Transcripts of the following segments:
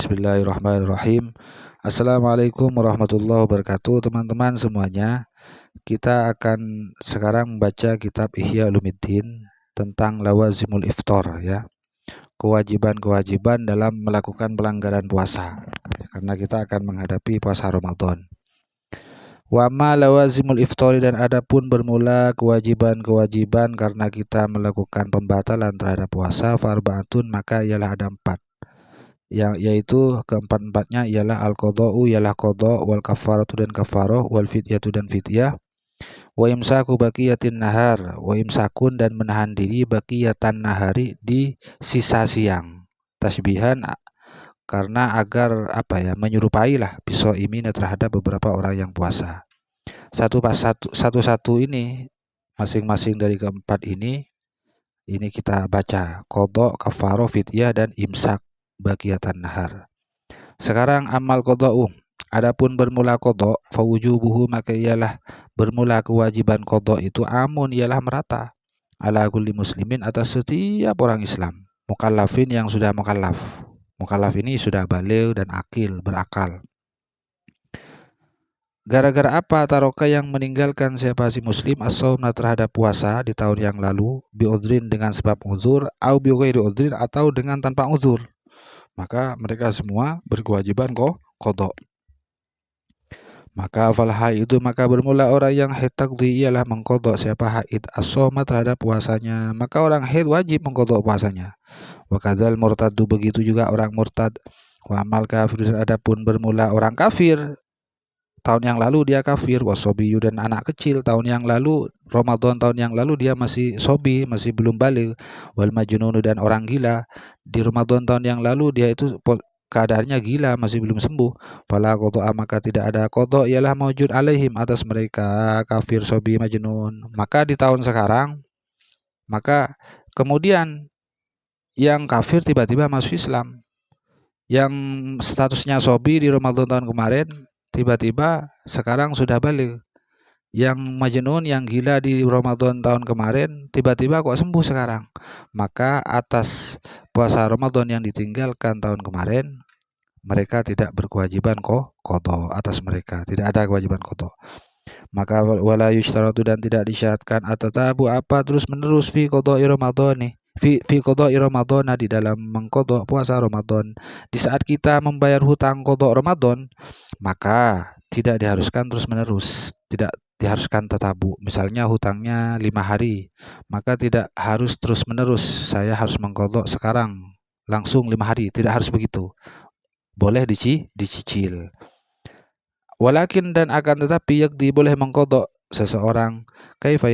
Bismillahirrahmanirrahim. Assalamualaikum warahmatullahi wabarakatuh, teman-teman semuanya. Kita akan sekarang membaca kitab Ihya Ulumuddin tentang lawazimul iftar, ya. Kewajiban-kewajiban dalam melakukan pelanggaran puasa. Karena kita akan menghadapi puasa Ramadan. Wa ma lawazimul iftar, dan adapun bermula kewajiban-kewajiban karena kita melakukan pembatalan terhadap puasa, farba'atun, maka ialah ada 4. Yaitu keempat-empatnya ialah al-qadha'u, ialah qadha, wal kafaratu dan kafarah, wal fidyatu dan fidyah, wa imsaku baqiyatin nahar, wa imsakun dan menahan diri baqiyatan nahari di sisa siang, tasbihan karena agar menyerupai lah bisoimina terhadap beberapa orang yang puasa. Satu-satu ini masing-masing dari keempat ini kita baca: qadha, kafarah, fidyah dan imsak baqiyatan nahar. Sekarang amal qadha'u, adapun bermula qadha, fawujubuhu, maka ialah bermula kewajiban qadha itu amun, ialah merata, ala kulli muslimin, atas setiap orang Islam, mukallafin yang sudah mukallaf. Mukallaf ini sudah baligh dan akil, berakal. Gara-gara apa? Taroka, yang meninggalkan siapa si muslim as-shaumna terhadap puasa di tahun yang lalu, bi'udhrin dengan sebab uzur, au bighairi udhrin atau dengan tanpa uzur, maka mereka semua berkewajiban qadha. Maka fal haid, maka bermula orang yang haid taqdi, ialah mengqadha siapa haid as-shauma terhadap puasanya, maka orang haid wajib mengqadha puasanya. Wa kadzal murtaddu, begitu juga orang murtad. Wa amal kafir, dan adapun bermula orang kafir tahun yang lalu dia kafir, wasobiyu, dan anak kecil tahun yang lalu, Ramadan tahun yang lalu dia masih sobi, masih belum baligh, wal majnunu, dan orang gila di Ramadan tahun yang lalu dia itu keadaannya gila, masih belum sembuh, fala qadha, maka tidak ada qadha, ialah maujud alaihim, atas mereka kafir, sobi, majnun. Maka di tahun sekarang, maka kemudian yang kafir tiba-tiba masuk Islam, yang statusnya sobi di Ramadan tahun kemarin tiba-tiba sekarang sudah baligh, yang majnun, yang gila di Ramadan tahun kemarin tiba-tiba kok sembuh sekarang, maka atas puasa Ramadan yang ditinggalkan tahun kemarin mereka tidak berkewajiban qadha, atas mereka tidak ada kewajiban qadha. Maka wala yushtaratu, dan tidak disyaratkan atatabu, terus menerus fi qadha'i Ramadhani, fi qadha'i Ramadhana, di dalam mengqadha puasa Ramadan. Di saat kita membayar hutang qadha Ramadan, maka tidak diharuskan terus menerus, tidak diharuskan tatabu. Misalnya hutangnya 5 hari, maka tidak harus terus menerus saya harus mengqadha sekarang langsung 5 hari, tidak harus begitu, boleh dicicil. Walakin, dan akan tetapi, yakdi, boleh mengqadha seseorang kaifa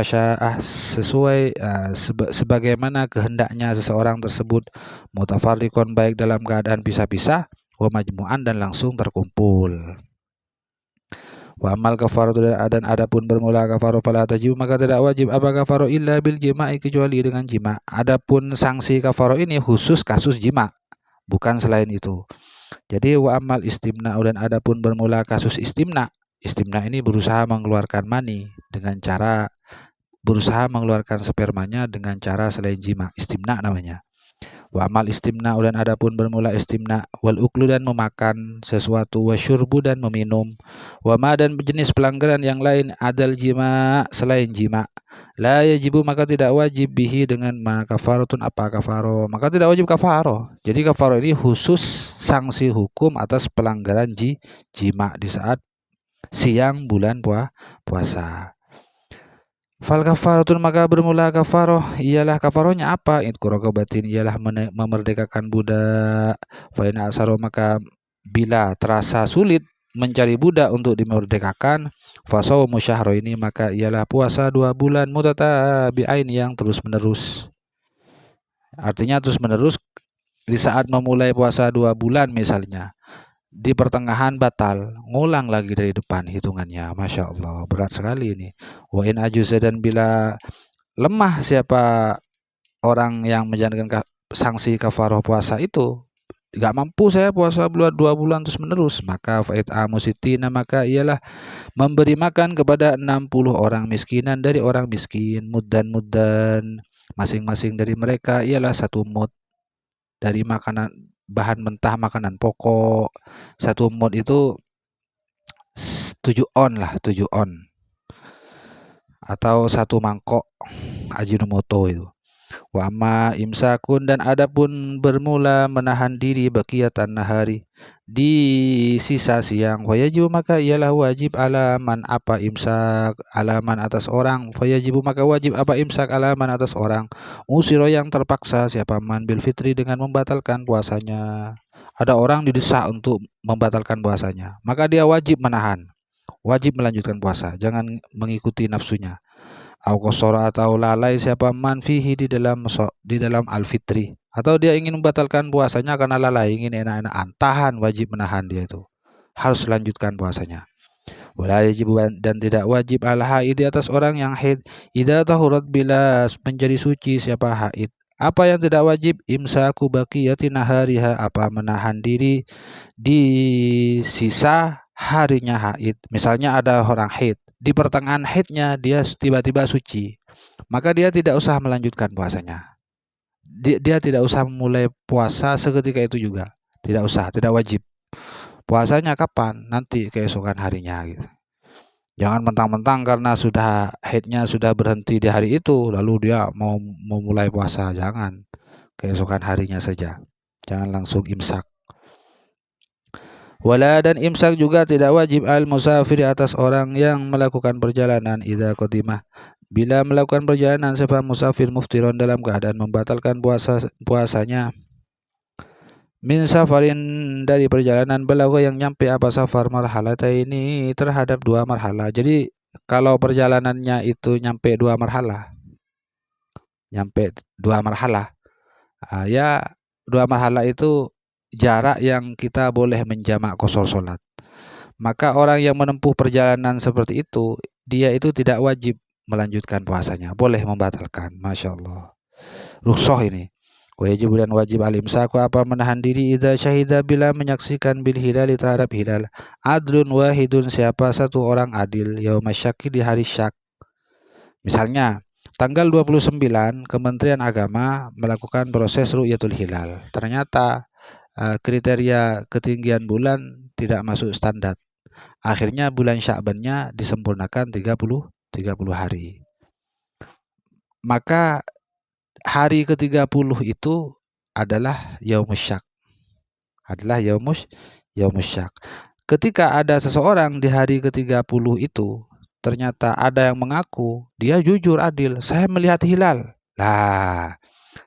sya'ah, sesuai sebagaimana kehendaknya seseorang tersebut, mutafarriqon, baik dalam keadaan pisah-pisah, wa majmu'an, dan langsung terkumpul. Wa amal kafaratu, dan adapun bermula kafarah, fala tajib, maka tidak wajib apa kafarah illa bil jima'i, kecuali dengan jima. Adapun sanksi kafarah ini khusus kasus jima, bukan selain itu. Jadi wa amal istimna, dan adapun bermula kasus istimna. Istimna ini berusaha mengeluarkan mani dengan cara berusaha mengeluarkan spermanya dengan cara selain jima, istimna namanya. Wa amal istimna, dan adapun bermula istimna, wal uklu, dan memakan sesuatu, wa syurbu, dan meminum, wa ma, dan jenis pelanggaran yang lain, adal jima, selain jima, la yajibu, maka tidak wajib, bihi, dengan ma kafaratun, apa kafaro, maka tidak wajib kafaro. Jadi kafaro ini khusus sanksi hukum atas pelanggaran jima di saat siang bulan puasa. Fal kafaratun, maka bermula kafaroh, ialah kafarohnya apa? Itqu raqabatin, ialah memerdekakan budak. Fa in asaro, maka bila terasa sulit mencari budak untuk dimerdekakan, fa shaumu syahraini, maka ialah puasa 2 bulan mutatabi'ain, yang terus menerus. Artinya terus menerus, di saat memulai puasa 2 bulan misalnya, di pertengahan batal, ngulang lagi dari depan hitungannya. Masya Allah, berat sekali ini. Wa in ajuza, dan bila lemah siapa orang yang menjalankan sanksi kafarah puasa itu, gak mampu saya puasa 2 bulan terus menerus, maka fa'id amusitina, maka ialah memberi makan kepada 60 orang miskinan dari orang miskin, muddan, masing-masing dari mereka ialah 1 mud dari makanan bahan mentah makanan pokok. 1 mud itu 7 on lah, 7 on. Atau 1 mangkok Ajinomoto itu. Wa amma imsakun, dan adapun bermula menahan diri baqiyatan nahari, di sisa siang, wajib maka ialah wajib alaman apa imsak, alaman atas orang, wajib maka wajib apa imsak alaman atas orang, usiro yang terpaksa siapa man bil fitri dengan membatalkan puasanya. Ada orang didesak untuk membatalkan puasanya, maka dia wajib menahan, wajib melanjutkan puasa, jangan mengikuti nafsunya. Au qasara, atau lalai siapa man fihi di dalam al-fitri, atau dia ingin membatalkan puasanya karena lalai, ingin enak-enakan, tahan, wajib menahan, dia itu harus lanjutkan puasanya. Wala yajib, dan tidak wajib al haid di atas orang yang haid, idza tahurat, bila menjadi suci siapa haid. Apa yang tidak wajib? Imsaku baqiyati nahariha, apa menahan diri di sisa harinya haid. Misalnya ada orang haid, di pertengahan haidnya dia tiba-tiba suci, maka dia tidak usah melanjutkan puasanya. Dia tidak usah memulai puasa seketika itu juga. Tidak usah, tidak wajib. Puasanya kapan? Nanti keesokan harinya gitu. Jangan mentang-mentang karena sudah haidnya sudah berhenti di hari itu lalu dia mau memulai puasa, jangan. Keesokan harinya saja. Jangan langsung imsak. Wala, dan imsak juga tidak wajib al musafir atas orang yang melakukan perjalanan, idza qadimah, bila melakukan perjalanan sebab musafir muftiron dalam keadaan membatalkan puasanya, min safarin, dari perjalanan, balagha yang nyampe apa safar marhalata ini terhadap 2 marhalah. Jadi kalau perjalanannya itu nyampe 2 marhalah, ya 2 marhalah itu jarak yang kita boleh menjamak qashar salat. Maka orang yang menempuh perjalanan seperti itu, dia itu tidak wajib melanjutkan puasanya, boleh membatalkan. Masya Allah, rukhsah ini. Wajib, dan wajib alimsaku, apa menahan diri, idza syahida, bila menyaksikan bil hilali terhadap hilal, adlun wahidun, siapa satu orang adil, yaumasyaki, di hari syak. Misalnya tanggal 29 Kementerian Agama melakukan proses ru'yatul hilal, ternyata kriteria ketinggian bulan tidak masuk standar. Akhirnya bulan Sya'bannya disempurnakan 30 hari. Maka hari ke-30 itu adalah yaumus syak. Ketika ada seseorang di hari ke-30 itu, ternyata ada yang mengaku dia jujur adil, saya melihat hilal.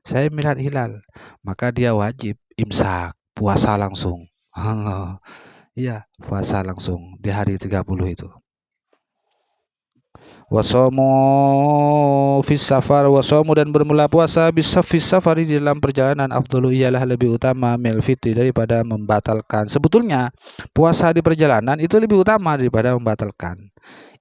Saya melihat hilal, maka dia wajib imsak, puasa langsung. Iya, puasa langsung di hari 30 itu. Wasomu fis safar, wasomu, dan bermula puasa fis safar, di dalam perjalanan, afdalu, ialah lebih utama, mil fitri, daripada membatalkan. Sebetulnya puasa di perjalanan itu lebih utama daripada membatalkan.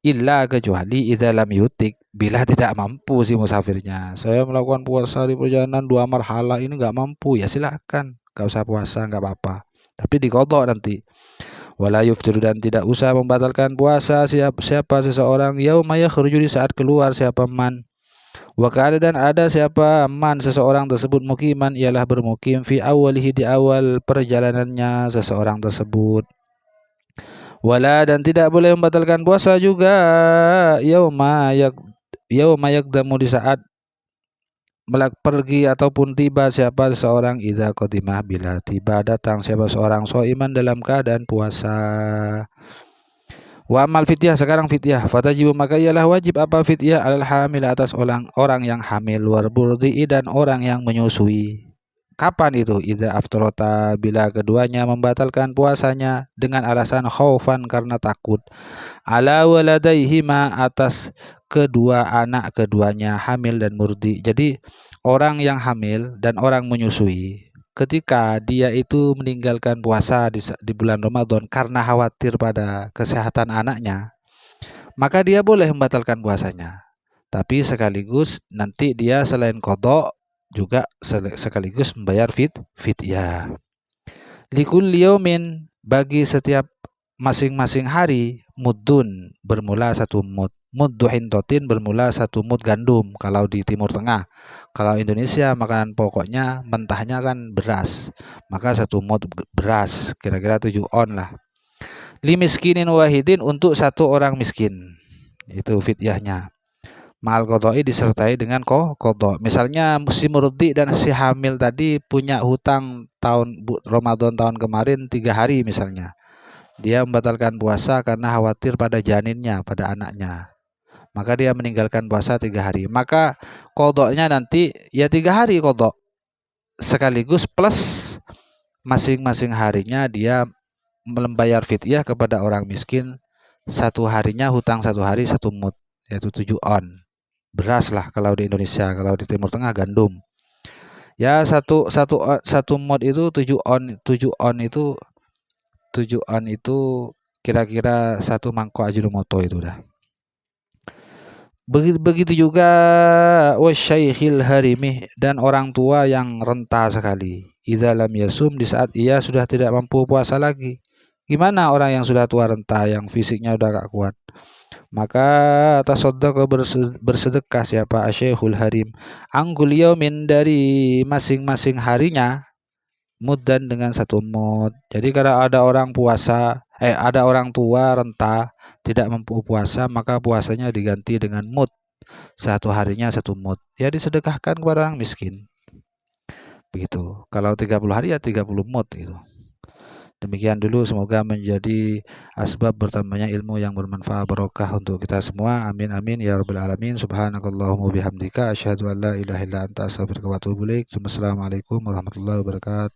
Illa, kecuali idza lam yutik, bila tidak mampu si musafirnya. Saya melakukan puasa di perjalanan 2 marhalah ini enggak mampu, ya silakan, enggak usah puasa, enggak apa-apa. Tapi diqadha nanti. Wala yuftiru, dan tidak usah membatalkan puasa siapa seseorang, yauma yakhruju, di saat keluar siapa man. Wa kana, dan ada siapa man seseorang tersebut, mukiman, ialah bermukim, fi awalihi, di awal perjalanannya seseorang tersebut. Wala, dan tidak boleh membatalkan puasa juga yauma yakdamu, di saat pergi ataupun tiba siapa seseorang, idza qadimah, bila tiba datang siapa seorang, shaiman, dalam keadaan puasa. Wa amal fidyah, sekarang fidyah, fatajibu, maka ialah wajib apa fidyah, alal hamil, atas orang yang hamil, war burdi, dan orang yang menyusui. Kapan itu? Idza aftarata, bila keduanya membatalkan puasanya dengan alasan khaufan, karena takut, ala waladaihima, atas kedua anak keduanya, hamil dan murdi. Jadi orang yang hamil dan orang menyusui, ketika dia itu meninggalkan puasa di bulan Ramadan karena khawatir pada kesehatan anaknya, maka dia boleh membatalkan puasanya. Tapi sekaligus nanti dia selain qadha juga sekaligus membayar fidyah. Likulli yaumin, bagi setiap masing-masing hari, muddun, bermula 1 mud. Muddu hintotin bermula 1 mud gandum kalau di Timur Tengah. Kalau Indonesia makanan pokoknya mentahnya kan beras. Maka 1 mud beras, kira-kira 7 on lah. Limiskinin wahidin untuk 1 orang miskin. Itu fidyahnya. Ma'al qodoi disertai dengan qodho. Misalnya si murdi dan si hamil tadi punya hutang Ramadan tahun kemarin 3 hari misalnya. Dia membatalkan puasa karena khawatir pada janinnya, pada anaknya. Maka dia meninggalkan puasa 3 hari. Maka qodhonya nanti ya 3 hari qodho. Sekaligus plus masing-masing harinya dia membayar fidyah kepada orang miskin. 1 harinya hutang 1 hari 1 mud, yaitu 7 on. Beras lah kalau di Indonesia, kalau di Timur Tengah gandum. Ya satu mud itu 7 on itu kira-kira 1 mangkok Ajinomoto itu dah. Begitu juga wasyaikhil harimih, dan orang tua yang renta sekali. Idza lam yasum, di saat ia sudah tidak mampu puasa lagi. Gimana orang yang sudah tua renta, yang fisiknya udah gak kuat? Maka tasaddaqa, bersedekah siapa asyaikhul harim, anggul yaumin, dari masing-masing harinya, muddan dengan 1 mud. Jadi kalau ada orang tua renta tidak mampu puasa, maka puasanya diganti dengan mud. 1 harinya 1 mud. Ya disedekahkan kepada orang miskin. Begitu. Kalau 30 hari ya 30 mud gitu. Demikian dulu, semoga menjadi asbab bertambahnya ilmu yang bermanfaat barokah untuk kita semua. Amin amin ya rabbal alamin. Subhanakallahumma bihamdika asyhadu an la ilaha illa anta astaghfiruka wa atubu ilaik. Wassalamualaikum warahmatullahi wabarakatuh.